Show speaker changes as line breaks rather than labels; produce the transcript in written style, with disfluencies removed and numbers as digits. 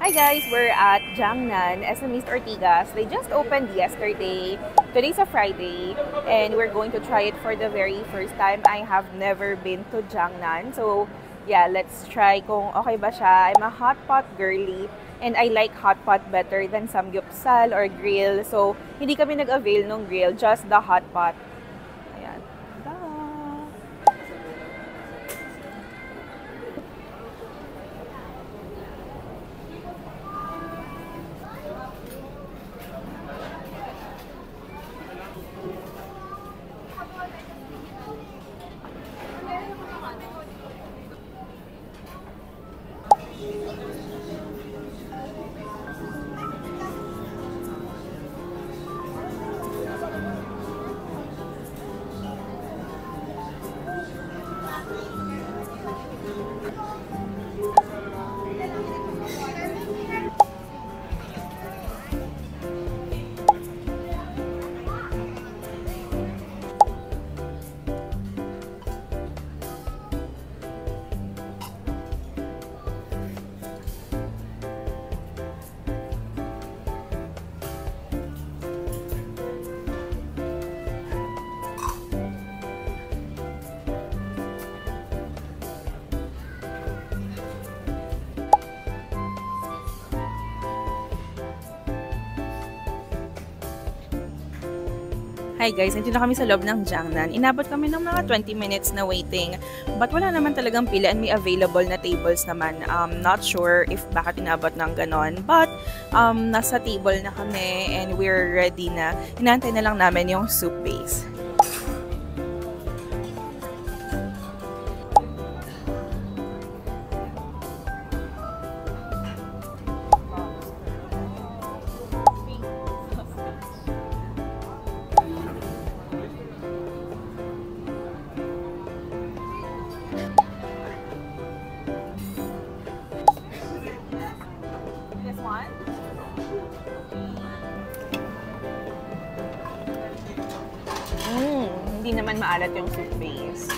Hi guys, we're at Jiangnan, SM East Ortigas. They just opened yesterday. Today's a Friday and we're going to try it for the very first time. I have never been to Jiangnan. So yeah, let's try kung okay ba siya. I'm a hot pot girly and I like hot pot better than samgyeopsal or grill. So hindi kami nag-avail ng grill, just the hot pot. Ayan. Ta-da! Hi guys, nandito na kami sa loob ng Jiangnan. Inabot kami ng mga 20 minutes na waiting. But wala naman talagang pila and may available na tables naman. Not sure if bakit inabot ng ganon. But nasa table na kami and we're ready na. Inaantay na lang namin yung soup base. Hindi naman maalat yung soup base.